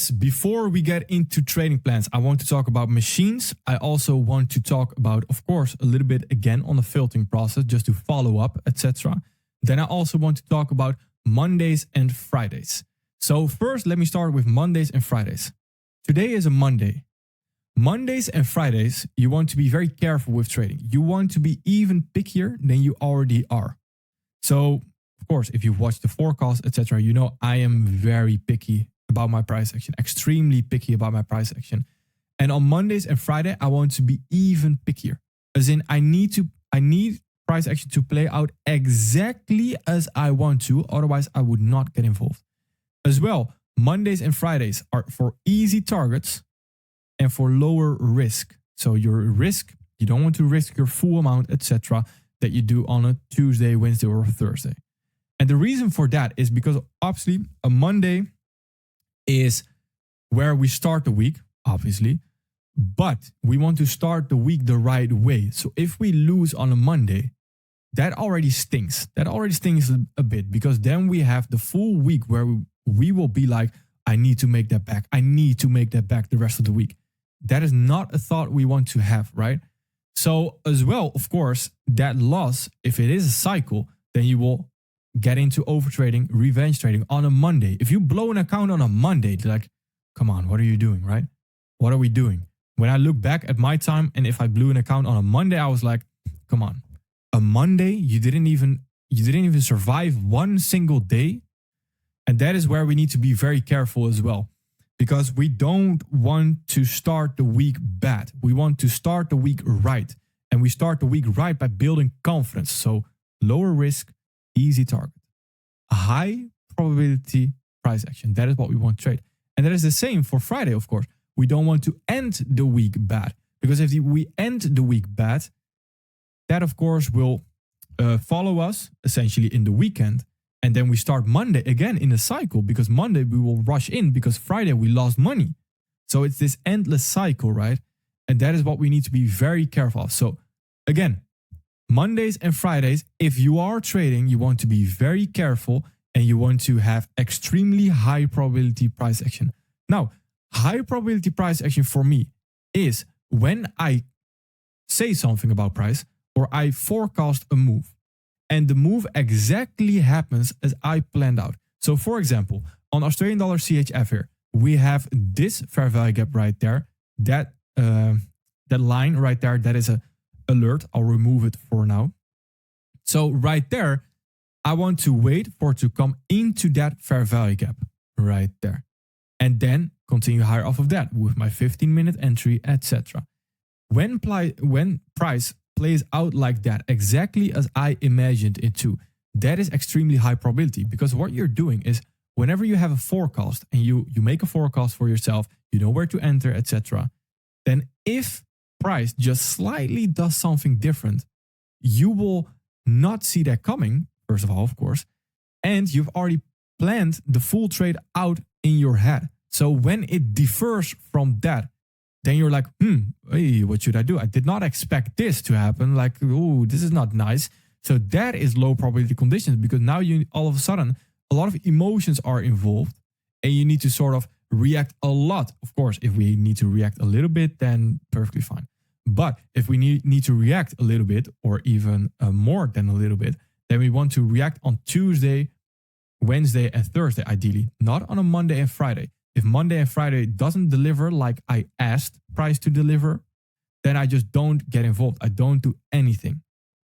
Yes, before we get into trading plans, I want to talk about machines. I also want to talk about, of course, a little bit again on the filtering process, just to follow up, etc. Then I also want to talk about Mondays and Fridays. So first, let me start with Mondays and Fridays. Today is a Monday. Mondays and Fridays, you want to be very careful with trading. You want to be even pickier than you already are. So, of course, if you've watched the forecast, etc., you know I am very picky about my price action, extremely picky about my price action. And on Mondays and Friday, I want to be even pickier. As in, I need price action to play out exactly as I want to, otherwise I would not get involved. As well, Mondays and Fridays are for easy targets and for lower risk. So your risk, you don't want to risk your full amount, etc., that you do on a Tuesday, Wednesday, or Thursday. And the reason for that is because obviously a Monday is where we start the week, obviously, but we want to start the week the right way. So if we lose on a Monday, that already stinks. That already stings a bit, because then we have the full week where we will be like, I need to make that back. I need to make that back the rest of the week. That is not a thought we want to have, right? So as well, of course, that loss, if it is a cycle, then you will get into overtrading, revenge trading on a Monday. If you blow an account on a Monday, they're like, come on, what are you doing, right? What are we doing? When I look back at my time, and if I blew an account on a Monday, I was like, come on, a Monday, you didn't even survive one single day. And that is where we need to be very careful as well, because we don't want to start the week bad. We want to start the week right. And we start the week right by building confidence. So lower risk, easy target, a high probability price action. That is what we want to trade. And that is the same for Friday, of course. We don't want to end the week bad, because if we end the week bad, that of course will follow us essentially in the weekend. And then we start Monday again in a cycle, because Monday we will rush in because Friday we lost money. So it's this endless cycle, right? And that is what we need to be very careful of. So again, Mondays and Fridays, if you are trading, you want to be very careful and you want to have extremely high probability price action. Now, high probability price action for me is when I say something about price or I forecast a move and the move exactly happens as I planned out. So for example, on Australian dollar CHF here, we have this fair value gap right there. That line right there, that is a alert. I'll remove it for now. So right there, I want to wait for it to come into that fair value gap right there. And then continue higher off of that with my 15-minute entry, etc. When price plays out like that, exactly as I imagined it to, that is extremely high probability, because what you're doing is whenever you have a forecast and you make a forecast for yourself, you know where to enter, etc. Then if price just slightly does something different, you will not see that coming, first of all, of course, and you've already planned the full trade out in your head. So when it differs from that, then you're like, hey, what should I do? I did not expect this to happen. Like, oh, this is not nice. So that is low probability conditions, because now you all of a sudden, a lot of emotions are involved and you need to sort of react a lot. Of course, if we need to react a little bit, then perfectly fine. But if we need to react a little bit, or even more than a little bit, then we want to react on Tuesday, Wednesday, and Thursday, ideally, not on a Monday and Friday. If Monday and Friday doesn't deliver like I asked price to deliver, then I just don't get involved. I don't do anything.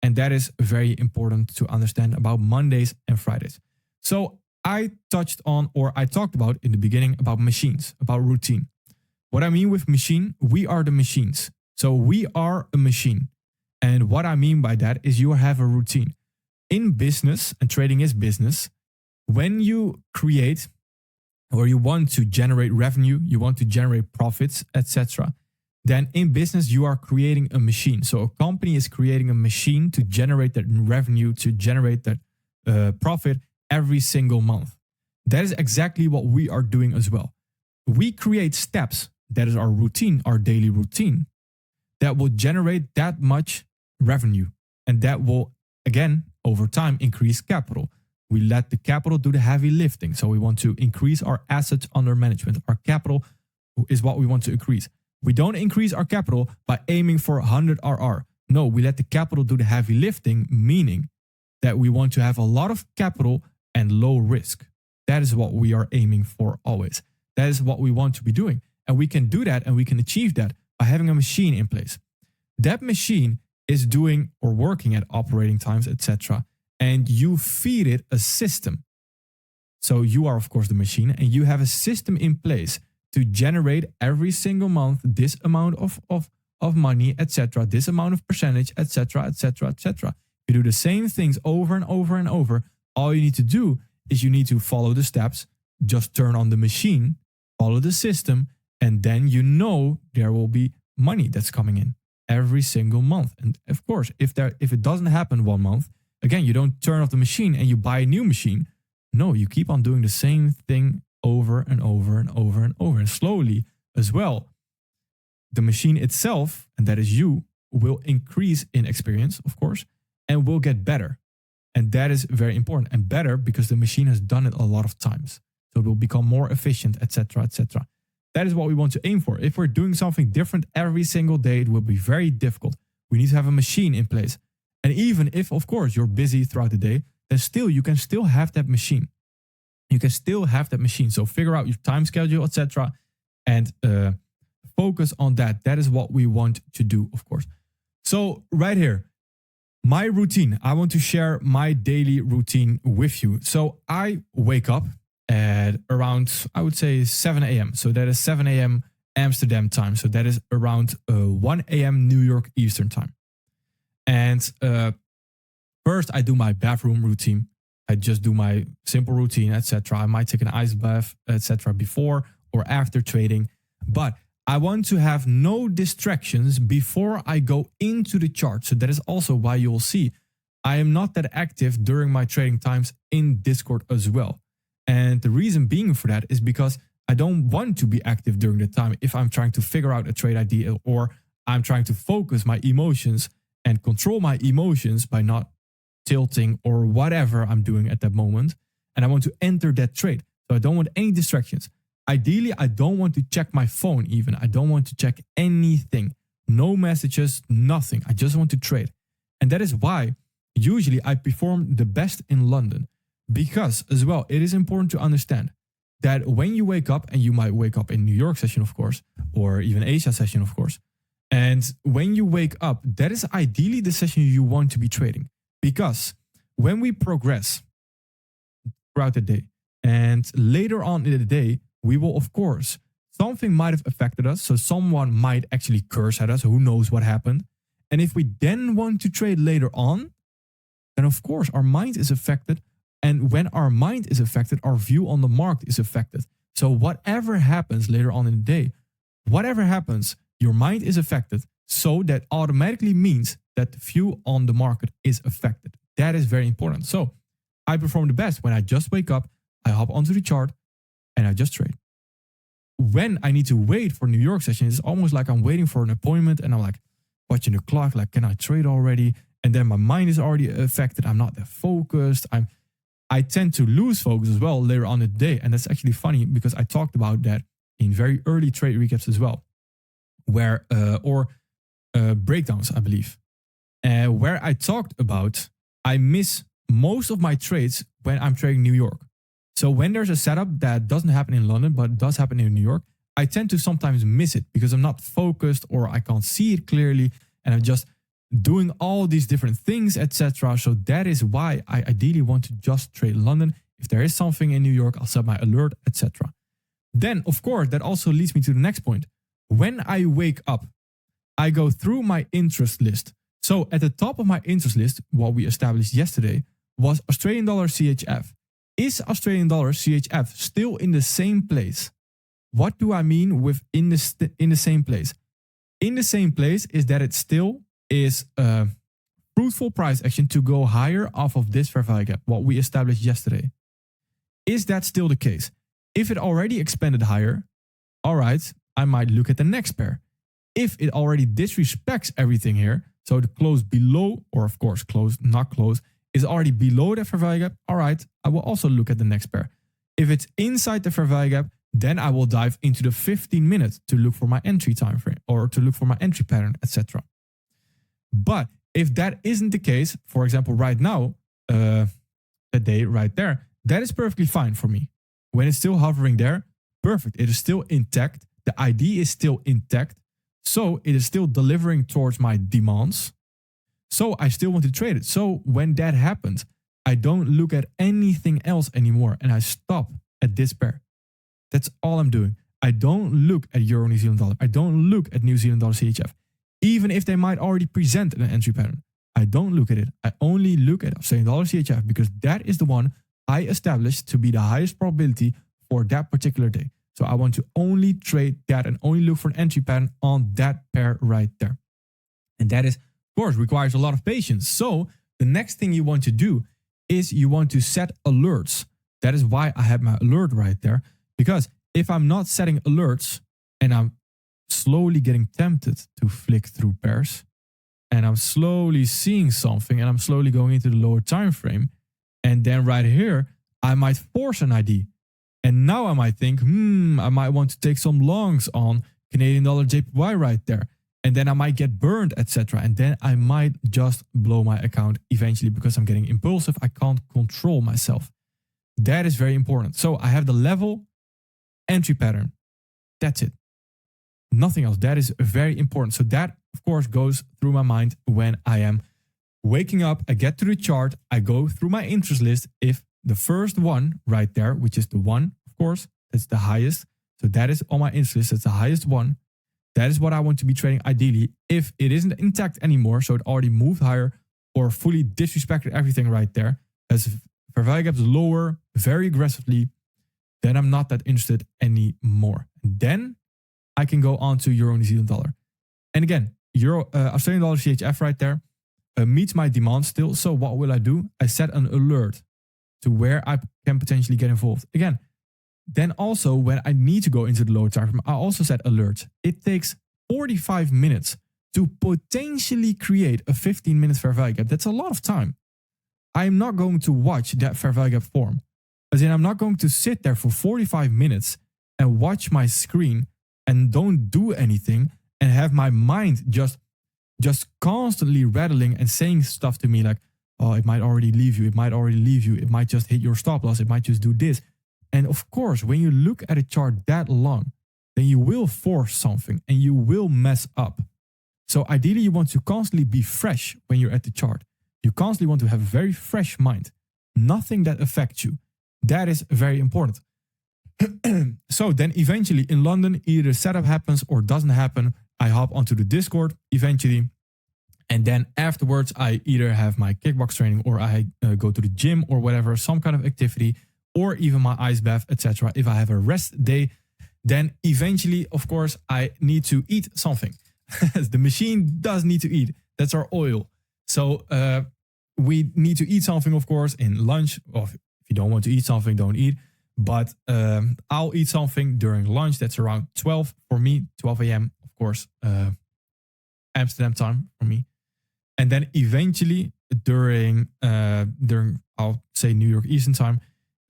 And that is very important to understand about Mondays and Fridays. So I talked about in the beginning about machines, about routine. What I mean with machine, we are the machines. So we are a machine. And what I mean by that is you have a routine. In business, and trading is business, when you create or you want to generate revenue, you want to generate profits, etc., then in business, you are creating a machine. So a company is creating a machine to generate that revenue, to generate that profit every single month. That is exactly what we are doing as well. We create steps. That is our routine, our daily routine, that will generate that much revenue. And that will, again, over time, increase capital. We let the capital do the heavy lifting. So we want to increase our assets under management. Our capital is what we want to increase. We don't increase our capital by aiming for 100 RR. No, we let the capital do the heavy lifting, meaning that we want to have a lot of capital and low risk. That is what we are aiming for always. That is what we want to be doing. And we can do that and we can achieve that by having a machine in place. That machine is doing or working at operating times, etc. And you feed it a system. So you are, of course, the machine, and you have a system in place to generate every single month this amount of money, etc., this amount of percentage, etc., etc., etc. You do the same things over and over and over. All you need to do is you need to follow the steps, just turn on the machine, follow the system, and then you know there will be money that's coming in every single month. And of course, if it doesn't happen one month, again, you don't turn off the machine and you buy a new machine. No, you keep on doing the same thing over and over and over and over. And slowly as well, the machine itself, and that is you, will increase in experience, of course, and will get better. And that is very important. And better because the machine has done it a lot of times. So it will become more efficient, etc., etc. That is what we want to aim for. If we're doing something different every single day, it will be very difficult. We need to have a machine in place. And even if, of course, you're busy throughout the day, then still, you can still have that machine. You can still have that machine. So figure out your time schedule, etc. And focus on that. That is what we want to do, of course. So right here, my routine. I want to share my daily routine with you. So I wake up at around, I would say 7 a.m. So that is 7 a.m. Amsterdam time. So that is around 1 a.m. New York Eastern time. And first I do my bathroom routine. I just do my simple routine, etc. I might take an ice bath, etc. before or after trading. But I want to have no distractions before I go into the chart. So that is also why you'll see I am not that active during my trading times in Discord as well. And the reason being for that is because I don't want to be active during the time if I'm trying to figure out a trade idea or I'm trying to focus my emotions and control my emotions by not tilting or whatever I'm doing at that moment. And I want to enter that trade. So I don't want any distractions. Ideally, I don't want to check my phone even. I don't want to check anything. No messages, nothing. I just want to trade. And that is why usually I perform the best in London. Because as well, it is important to understand that when you wake up, and you might wake up in New York session, of course, or even Asia session, of course. And when you wake up, that is ideally the session you want to be trading. Because when we progress throughout the day and later on in the day, we will, of course, something might have affected us. So someone might actually curse at us. Who knows what happened? And if we then want to trade later on, then of course our mind is affected. And when our mind is affected, our view on the market is affected. So whatever happens later on in the day, whatever happens, your mind is affected. So that automatically means that the view on the market is affected. That is very important. So I perform the best when I just wake up, I hop onto the chart, and I just trade. When I need to wait for New York session, it's almost like I'm waiting for an appointment and I'm like watching the clock, like, can I trade already? And then my mind is already affected. I'm not that focused. I tend to lose focus as well later on in the day. And that's actually funny because I talked about that in very early trade recaps as well, where breakdowns, I believe, where I talked about I miss most of my trades when I'm trading New York. So when there's a setup that doesn't happen in London, but does happen in New York, I tend to sometimes miss it because I'm not focused or I can't see it clearly. And I'm just doing all these different things, etc. So that is why I ideally want to just trade London. If there is something in New York, I'll set my alert, etc. Then, of course, that also leads me to the next point. When I wake up, I go through my interest list. So at the top of my interest list, what we established yesterday was Australian dollar CHF. Is Australian dollar CHF still in the same place? What do I mean with in the same place? In the same place is that it still is a fruitful price action to go higher off of this fair value gap, what we established yesterday. Is that still the case? If it already expanded higher, all right, I might look at the next pair. If it already disrespects everything here, so the close below, or of course close, not close, is already below the fair value gap, all right, I will also look at the next pair. If it's inside the fair value gap, then I will dive into the 15 minutes to look for my entry time frame or to look for my entry pattern, etc. But if that isn't the case, for example, right now, the day right there, that is perfectly fine for me. When it's still hovering there, perfect. It is still intact. The ID is still intact. So it is still delivering towards my demands. So I still want to trade it. So when that happens, I don't look at anything else anymore and I stop at this pair. That's all I'm doing. I don't look at Euro New Zealand dollar. I don't look at New Zealand dollar CHF. Even if they might already present an entry pattern, I don't look at it. I only look at Australian dollar CHF because that is the one I established to be the highest probability for that particular day. So I want to only trade that and only look for an entry pattern on that pair right there. And that is, of course, requires a lot of patience. So the next thing you want to do is you want to set alerts. That is why I have my alert right there. Because if I'm not setting alerts and I'm slowly getting tempted to flick through pairs and I'm slowly seeing something and I'm slowly going into the lower time frame, and then right here, I might force an ID. And now I might think, I might want to take some longs on Canadian dollar JPY right there. And then I might get burned, etc. And then I might just blow my account eventually because I'm getting impulsive. I can't control myself. That is very important. So I have the level, entry pattern. That's it. Nothing else. That is very important. So that, of course, goes through my mind when I am waking up. I get to the chart. I go through my interest list. If the first one right there, which is the one, of course, that's the highest. So that is on my interest list. That's the highest one. That is what I want to be trading ideally. If it isn't intact anymore, so it already moved higher or fully disrespected everything right there, as fair value gaps lower very aggressively, then I'm not that interested anymore. Then I can go on to Euro New Zealand dollar. And again, Australian dollar CHF right there meets my demand still. So what will I do? I set an alert to where I can potentially get involved. Again, then also when I need to go into the lower time frame, I also set alerts. It takes 45 minutes to potentially create a 15-minute fair value gap. That's a lot of time. I am not going to watch that fair value gap form. As in, I'm not going to sit there for 45 minutes and watch my screen and don't do anything and have my mind just constantly rattling and saying stuff to me like, oh, it might already leave you. It might already leave you. It might just hit your stop loss. It might just do this. And of course, when you look at a chart that long, then you will force something and you will mess up. So ideally, you want to constantly be fresh when you're at the chart. You constantly want to have a very fresh mind. Nothing that affects you. That is very important. So then eventually in London, either setup happens or doesn't happen. I hop onto the Discord eventually. And then afterwards, I either have my kickbox training or I go to the gym or whatever, some kind of activity, or even my ice bath, etc. If I have a rest day, then eventually, of course, I need to eat something. The machine does need to eat. That's our oil. So we need to eat something, of course, in lunch. Or if you don't want to eat something, don't eat. But I'll eat something during lunch. That's around 12 for me, 12 a.m., of course, Amsterdam time for me. And then eventually during I'll say New York Eastern time,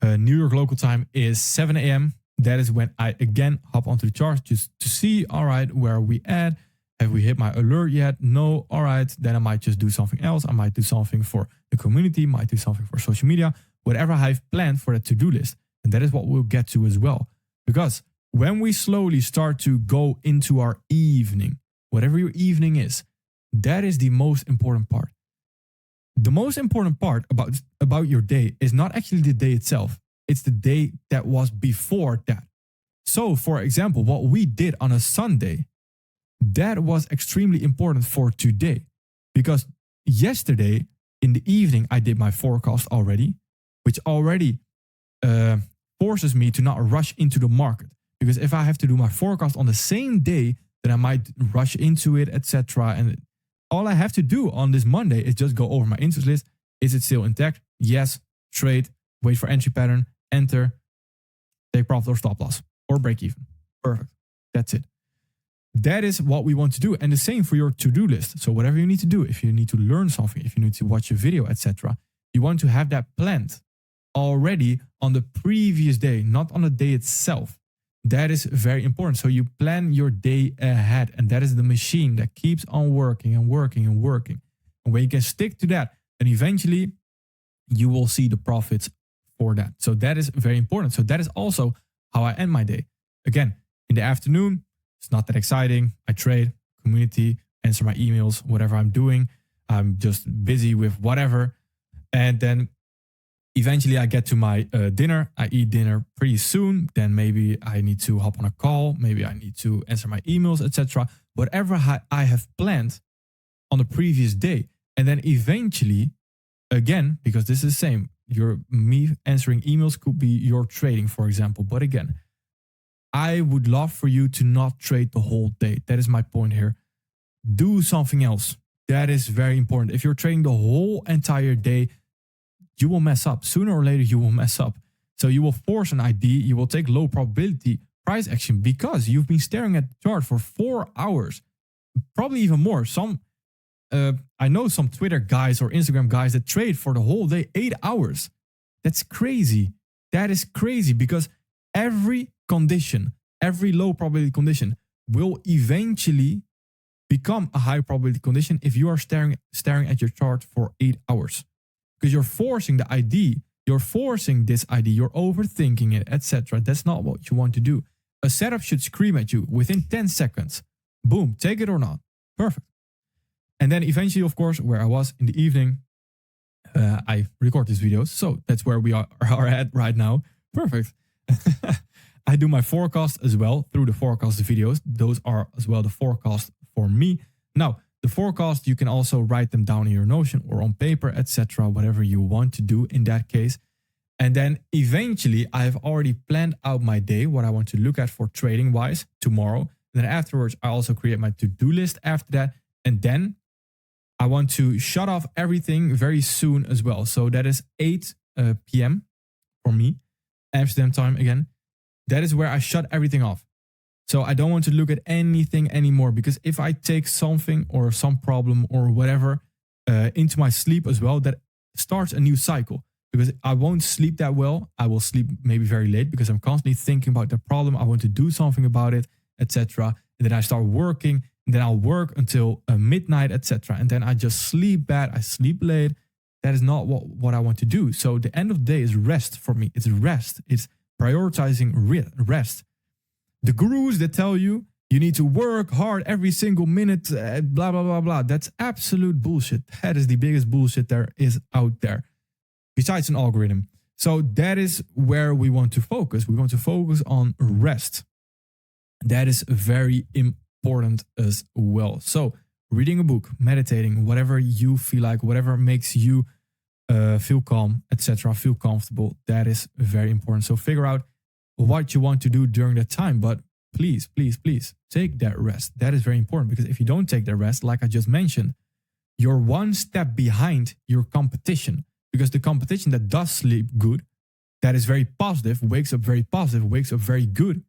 New York local time is 7 a.m. That is when I again hop onto the chart just to see, all right, where are we at? Have we hit my alert yet? No. All right. Then I might just do something else. I might do something for the community, might do something for social media, whatever I've planned for that to-do list. And that is what we'll get to as well. Because when we slowly start to go into our evening, whatever your evening is, that is the most important part. The most important part about your day is not actually the day itself. It's the day that was before that. So, for example, what we did on a Sunday, that was extremely important for today. Because yesterday in the evening, I did my forecast already, which already forces me to not rush into the market. Because if I have to do my forecast on the same day, then I might rush into it, etc. And all I have to do on this Monday is just go over my interest list. Is it still intact? Yes. Trade. Wait for entry pattern. Enter. Take profit or stop loss. Or break even. Perfect. That's it. That is what we want to do. And the same for your to-do list. So whatever you need to do, if you need to learn something, if you need to watch a video, etc., You want to have that planned already on the previous day, not on the day itself. That is very important. So you plan your day ahead, and that is the machine that keeps on working and working and working. And when you can stick to that, then eventually you will see the profits for that. So that is very important. So that is also how I end my day. Again, in the afternoon, it's not that exciting. I trade, community, answer my emails, whatever I'm doing. I'm just busy with whatever. And then eventually I get to my dinner. I eat dinner pretty soon. Then maybe I need to hop on a call. Maybe I need to answer my emails, etc. Whatever I have planned on the previous day. And then eventually, again, because this is the same, me answering emails could be your trading, for example. But again, I would love for you to not trade the whole day. That is my point here. Do something else. That is very important. If you're trading the whole entire day, you will mess up. Sooner or later, you will mess up. So you will force an ID. You will take low probability price action because you've been staring at the chart for 4 hours, probably even more. I know some Twitter guys or Instagram guys that trade for the whole day, 8 hours. That's crazy. That is crazy because every condition, every low probability condition will eventually become a high probability condition if you are staring at your chart for 8 hours. Because you're forcing the ID, you're forcing this ID, you're overthinking it, etc. That's not what you want to do. A setup should scream at you within 10 seconds. Boom, take it or not. Perfect. And then eventually, of course, where I was in the evening, I record these videos. So that's where we are at right now. Perfect. I do my forecast as well through the forecast videos. Those are as well the forecast for me. Now, the forecast, you can also write them down in your Notion or on paper, etc. Whatever you want to do in that case. And then eventually, I've already planned out my day, what I want to look at for trading wise tomorrow. And then afterwards, I also create my to-do list after that. And then I want to shut off everything very soon as well. So that is 8 p.m. for me, Amsterdam time again. That is where I shut everything off. So I don't want to look at anything anymore, because if I take something or some problem or whatever into my sleep as well, that starts a new cycle, because I won't sleep that well. I will sleep maybe very late because I'm constantly thinking about the problem. I want to do something about it, etc. And then I start working, and then I'll work until midnight, etc. And then I just sleep bad. I sleep late. That is not what I want to do. So the end of the day is rest for me. It's rest. It's prioritizing rest. The gurus that tell you you need to work hard every single minute, blah, blah, blah, blah. That's absolute bullshit. That is the biggest bullshit there is out there, besides an algorithm. So that is where we want to focus. We want to focus on rest. That is very important as well. So reading a book, meditating, whatever you feel like, whatever makes you feel calm, etc., feel comfortable, that is very important. So figure out what you want to do during that time, but please, please, please take that rest. That is very important, because if you don't take that rest, like I just mentioned, you're one step behind your competition, because the competition that does sleep good, that is very positive, wakes up very positive, wakes up very good,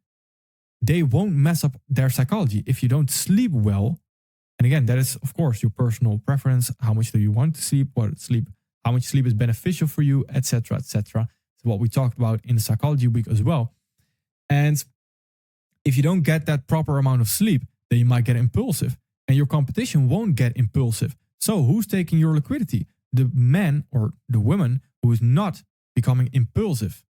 they won't mess up their psychology if you don't sleep well. And again, that is, of course, your personal preference. How much do you want to sleep? How much sleep is beneficial for you, etc., etc. It's what we talked about in the psychology week as well. And if you don't get that proper amount of sleep, then you might get impulsive, and your competition won't get impulsive. So who's taking your liquidity? The man or the woman who is not becoming impulsive.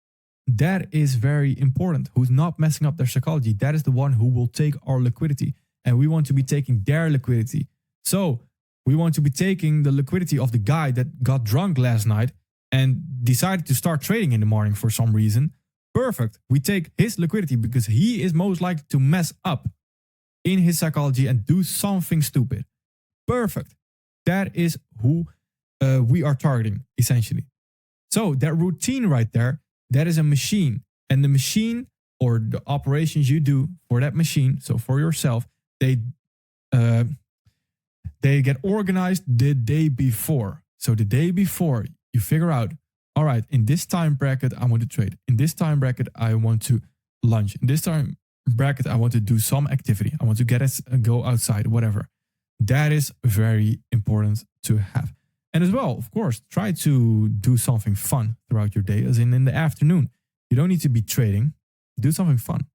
That is very important. Who's not messing up their psychology. That is the one who will take our liquidity. And we want to be taking their liquidity. So we want to be taking the liquidity of the guy that got drunk last night and decided to start trading in the morning for some reason. Perfect. We take his liquidity because he is most likely to mess up in his psychology and do something stupid. Perfect. That is who we are targeting, essentially. So that routine right there, that is a machine. And the machine, or the operations you do for that machine, so for yourself, they get organized the day before. So the day before, you figure out, all right, in this time bracket, I want to trade. In this time bracket, I want to lunch. In this time bracket, I want to do some activity. I want to go outside, whatever. That is very important to have. And as well, of course, try to do something fun throughout your day, as in the afternoon. You don't need to be trading. Do something fun.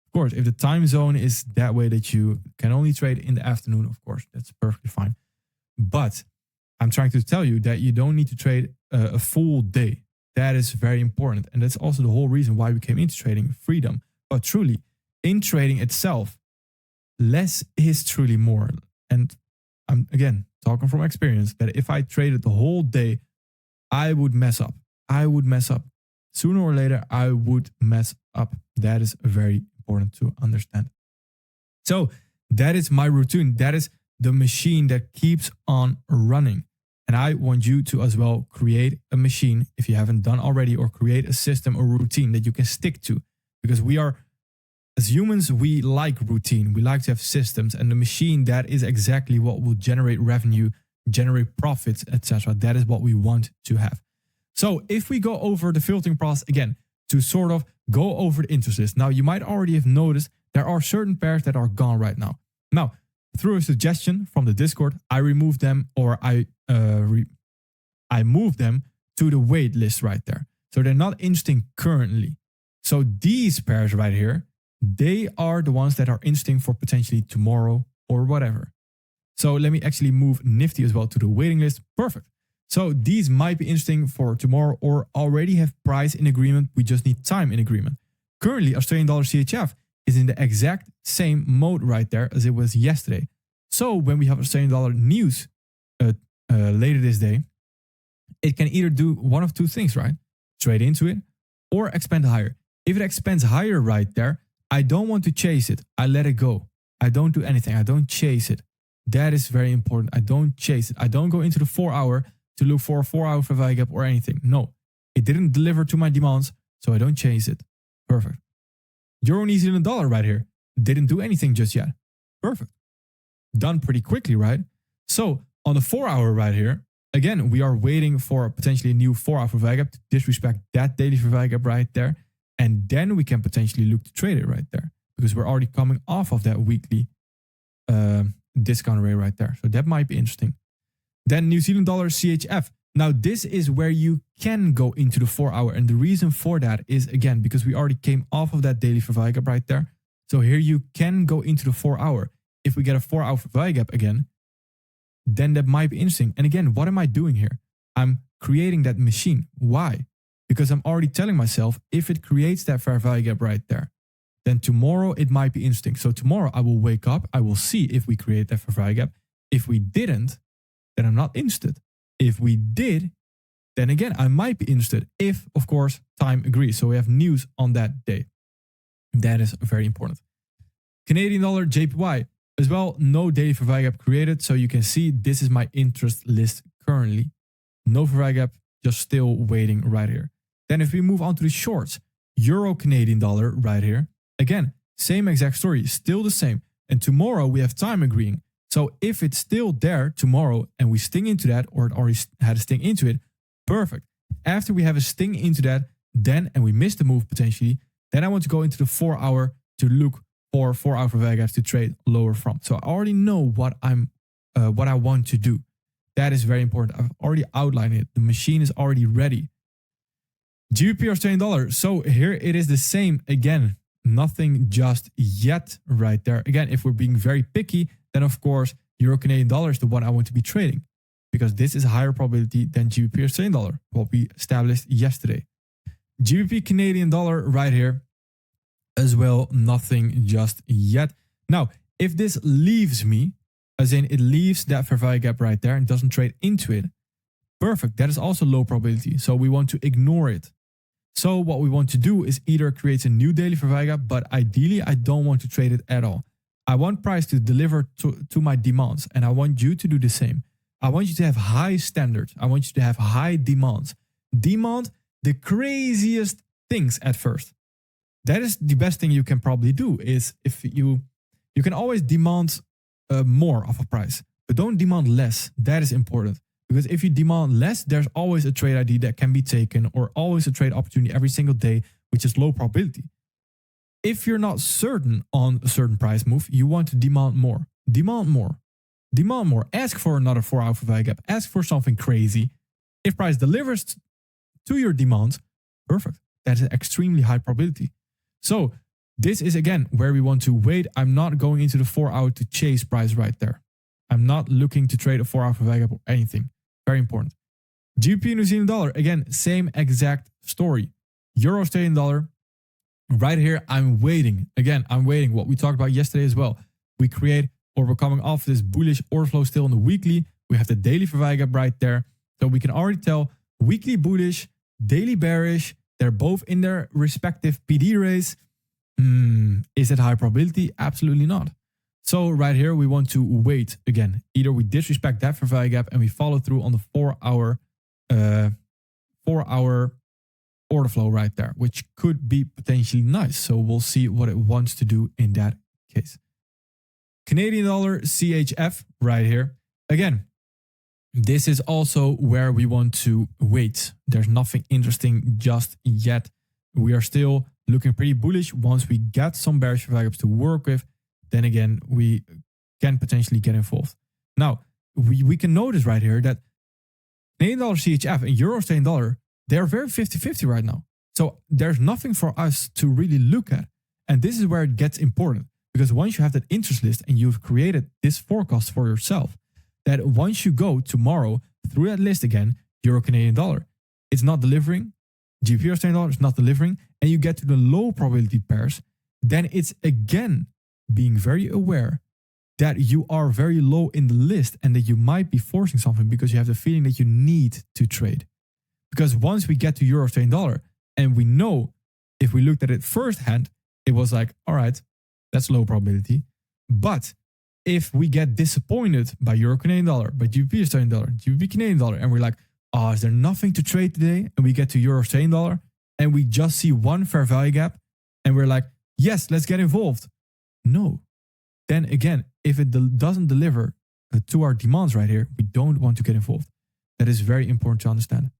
Of course, if the time zone is that way that you can only trade in the afternoon, of course, that's perfectly fine. But I'm trying to tell you that you don't need to trade a full day. That is very important. And that's also the whole reason why we came into trading, freedom. But truly, in trading itself, less is truly more. And I'm, again, talking from experience, that if I traded the whole day, I would mess up. I would mess up. Sooner or later, I would mess up. That is very important to understand. So that is my routine. That is the machine that keeps on running. And I want you to as well create a machine, if you haven't done already, or create a system or routine that you can stick to. Because we are, as humans, we like routine. We like to have systems, and the machine, that is exactly what will generate revenue, generate profits, etc. That is what we want to have. So if we go over the filtering process again, to sort of go over the interest list. Now, you might already have noticed there are certain pairs that are gone right now. Now, through a suggestion from the Discord, I removed them, or I moved them to the wait list right there. So they're not interesting currently. So these pairs right here, they are the ones that are interesting for potentially tomorrow or whatever. So let me actually move Nifty as well to the waiting list. Perfect. So these might be interesting for tomorrow or already have price in agreement. We just need time in agreement. Currently, Australian dollar CHF is in the exact same mode right there as it was yesterday. So when we have Australian dollar news later this day, it can either do one of two things, right? Trade into it or expand higher. If it expands higher right there, I don't want to chase it. I let it go. I don't do anything. I don't chase it. That is very important. I don't chase it. I don't go into the 4 hour to look for a 4 hour fair value gap or anything. No, it didn't deliver to my demands, so I don't chase it. Perfect. Euro New Zealand dollar right here didn't do anything just yet. Perfect. Done pretty quickly, right? So on the 4 hour right here, again, we are waiting for potentially a new 4 hour fair value gap to disrespect that daily fair value gap right there. And then we can potentially look to trade it right there, because we're already coming off of that weekly discount rate right there. So that might be interesting. Then New Zealand dollar CHF. Now this is where you can go into the 4 hour. And the reason for that is, again, because we already came off of that daily fair value gap right there. So here you can go into the 4 hour. If we get a 4 hour fair value gap again, then that might be interesting. And again, what am I doing here? I'm creating that machine. Why? Because I'm already telling myself, if it creates that fair value gap right there, then tomorrow it might be interesting. So tomorrow I will wake up, I will see if we create that fair value gap. If we didn't, then I'm not interested. If we did, then again, I might be interested if, of course, time agrees. So we have news on that day. That is very important. Canadian dollar JPY as well, no daily fair value gap created. So you can see this is my interest list currently. No fair value gap, just still waiting right here. Then if we move on to the shorts, Euro Canadian dollar right here. Again, same exact story, still the same. And tomorrow we have time agreeing. So if it's still there tomorrow and we sting into that, or it already had a sting into it, perfect. After we have a sting into that, then, and we miss the move potentially, then I want to go into the 4 hour to look for 4 hour fair value gaps to trade lower from. So I already know what I want to do. That is very important. I've already outlined it. The machine is already ready. GBP Australian dollar. So here it is the same again. Nothing just yet right there. Again, if we're being very picky, then of course, Euro Canadian dollar is the one I want to be trading, because this is a higher probability than GBP Australian dollar, what we established yesterday. GBP Canadian dollar right here as well. Nothing just yet. Now, if this leaves me, as in it leaves that fair value gap right there and doesn't trade into it, perfect. That is also low probability. So we want to ignore it. So what we want to do is either create a new daily fair value gap, but ideally I don't want to trade it at all. I want price to deliver to my demands, and I want you to do the same. I want you to have high standards. I want you to have high demands. Demand the craziest things at first. That is the best thing you can probably do, is if you can always demand more of a price, but don't demand less. That is important. Because if you demand less, there's always a trade ID that can be taken, or always a trade opportunity every single day, which is low probability. If you're not certain on a certain price move, you want to demand more. Demand more. demand more. Ask for another 4-hour fair value gap. Ask for something crazy. If price delivers to your demand, perfect. That is an extremely high probability. So this is again where we want to wait. I'm not going into the 4-hour to chase price right there. I'm not looking to trade a 4-hour fair value gap or anything. Very important. GBP New Zealand dollar, again, same exact story. Euro Australian dollar, right here, I'm waiting. Again, I'm waiting. What we talked about yesterday as well. We create, or we're coming off this bullish order flow still in the weekly. We have the daily fair value gap right there. So we can already tell weekly bullish, daily bearish. They're both in their respective PD race. Is it high probability? Absolutely not. So right here, we want to wait again. Either we disrespect that fair value gap and we follow through on the 4-hour order flow right there, which could be potentially nice. So we'll see what it wants to do in that case. Canadian dollar CHF right here. Again, this is also where we want to wait. There's nothing interesting just yet. We are still looking pretty bullish. Once we get some bearish fair value gaps to work with, then again, we can potentially get involved. Now, we can notice right here that Canadian dollar CHF and Euro Australian dollar, they're very 50-50 right now. So there's nothing for us to really look at. And this is where it gets important. Because once you have that interest list and you've created this forecast for yourself, that once you go tomorrow through that list again, Euro Canadian dollar, it's not delivering, GBP Australian dollar is not delivering, and you get to the low probability pairs, then it's again being very aware that you are very low in the list and that you might be forcing something because you have the feeling that you need to trade. Because once we get to Euro Australian dollar, and we know if we looked at it firsthand, it was like, all right, that's low probability. But if we get disappointed by Euro Canadian dollar, by GBP Australian dollar, GBP Canadian dollar, and we're like, oh, is there nothing to trade today? And we get to Euro Australian dollar and we just see one fair value gap and we're like, yes, let's get involved. No. Then again, if it doesn't deliver to our demands right here, we don't want to get involved. That is very important to understand.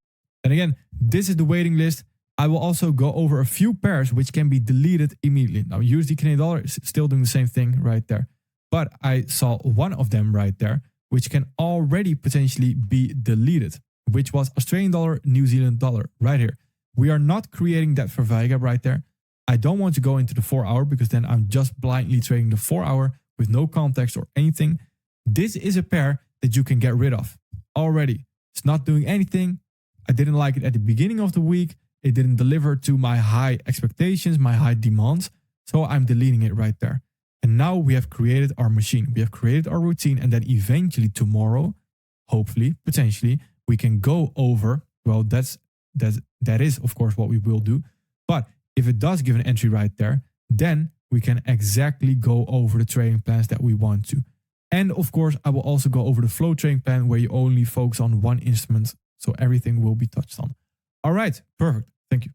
And again, this is the waiting list. I will also go over a few pairs which can be deleted immediately. Now, USD Canadian dollar is still doing the same thing right there. But I saw one of them right there, which can already potentially be deleted, which was Australian dollar, New Zealand dollar right here. We are not creating that fair value gap right there. I don't want to go into the 4-hour because then I'm just blindly trading the 4-hour with no context or anything. This is a pair that you can get rid of already. It's not doing anything. I didn't like it at the beginning of the week. It didn't deliver to my high expectations, my high demands. So I'm deleting it right there. And now we have created our machine. We have created our routine. And then eventually tomorrow, hopefully, potentially, we can go over. Well, that is, of course, what we will do. But if it does give an entry right there, then we can exactly go over the trading plans that we want to. And of course, I will also go over the flow trading plan where you only focus on one instrument. So everything will be touched on. All right, perfect. Thank you.